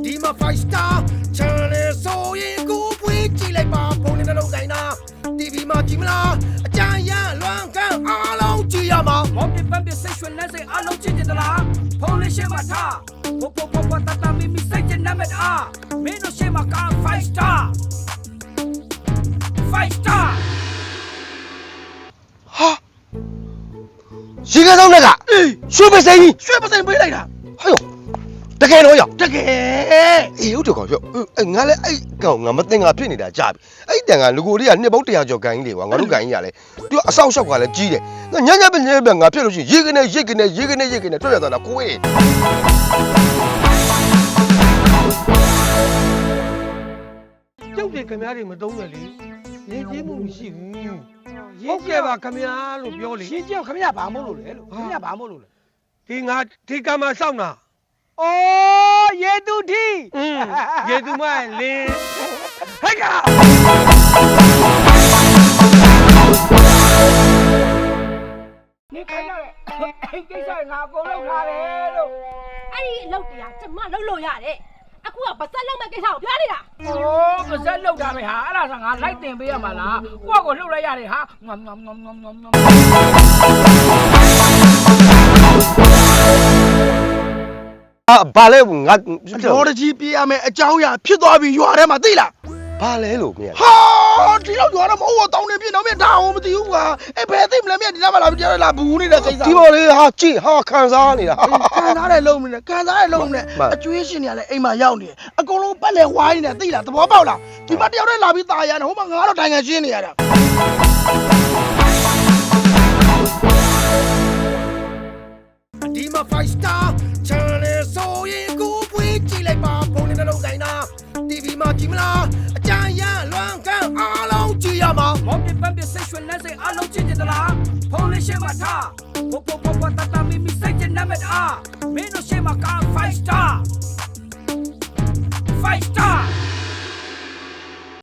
ဒီမှာ five star channel ဆိုရင်ကိုပွေးကြည့်လိုက်ပါဖုန်းနဲ့နှလုံးကိုင်းတာ TV မှာကြည့်မလားအကြံရလွမ်းကန်းအားလုံးကြည့်ရမှာ မော်ပြပန်းပြဆိတ်ရွှင်လန်းစိတ်အားလုံးကြည့်ကြသလားဖုန်းလေးရှင်းမှာထားပိုတတမီမီစိတ်ကျနမတ်အားမင်းတို့ရှင်းမှာက5 star 5 star ဟာရေကစားတဲ့ကရွှေပစိန်ကြီး ရွှေပစိန်ပေးလိုက်တာ ဟဲ့တကယ်တော့ရောက် တကယ် အေးဟုတ်တယ်ကောင်ပြောငါလည်းအဲ့ကောင်ငါမသိငါဖြစ်နေတာကြာပြီအဲ့တန်ကလူကိုလေးကနှစ်ပေါင်း100ကျော်ကန်ကြီးလေကွာငါတို့ကန်ကြီးကလည်းသူကအဆောက်အရှောက်ကလည်းကြီးတယ်ညညပဲငါဖြစ်လို့ရှိရင်ရေကနေတွေ့ရတာလားကိုယ်ကျုပ်တွေခင်ဗျားတွေမသုံးရလေရေးကြီးမှုမရှိဘူးဟုတ်ကဲ့ပါခင်ဗျားလို့ပြောလေ ရှင်းကြောက်ခမရဘာမို့လို့လဲလို့ခမရဘာမို့လို့လဲ ဒီကံမှာစောင့်တာ အိုးရေတူထီ ရေသူမလင်း ဟဲ့ကနေခိုင်းရတဲ့အိမ်ကိစ္စငါအကုန်လုပ်ထားတယ်လို့ အဲ့ဒီအလုပ်တရားကျမလုပ်လို့ရတယ်အခုကပါစက်လုံးမဲ့ကိစ္စကိုပြောနေတာ โอ้ပါဇက်လောက်တာပဲဟာအဲ့ဒါဆိုငါလိုက်တင်ပေးရမှာလားကိုယ့်ကိုလှုပ်လိုက်ရတယ်ဟာငမ်ဘာလဲငါ တော်တကြီးပြေးရမယ်အကြောင်းအရာဖြစ်သွားပြီရွာထဲမှာသိလား ဘာလဲလို့မင်း ဟာဒီတော့ရွာထဲမှာဟိုတောင်းနေပြင်းတော့မြင်ဒါအောင်မသိဘူးကွာအဲ့ဘယ်သိမလဲမြင်ဒီနားမှာလာပြီးကြားလာဘူးနေတဲ့ကိစ္စ ဒီပေါ်လေးဟာကြည့်ဟာခံစားနေတာ ခံစားတဲ့လုံးမနဲ့ခံစားတဲ့လုံးမနဲ့အကျွေးရှင်တွေကလည်းအိမ်မှာရောက်နေတယ်အကုန်လုံးပတ်လေဝိုင်းနေတယ်သိလားသဘောပေါက်လားဒီမှာတယောက်တည်းလာပြီးตายရတယ်ဟိုမှာငါတော့တိုင်ငံရှင်းနေရတာ ဒီမှာ five star channel ဆိုရင်ကိုပွေးကြည့်လိုက်ပါဖုန်းနဲ့နှလုံးကိုင်းတာ TV မှာကြည့်မလားအကြံရလွမ်းကန်းအားလုံးကြည့်ရမှာ မော်ပြပန်းပြဆိတ်ရွှင်လန်းစိတ်အားလုံးကြည့်ကြသလားဖုန်းလေးရှင်းမှာထားပိုတတမီမီစိတ်ကျနမတ်အားမင်းတို့ရှင်းမှာက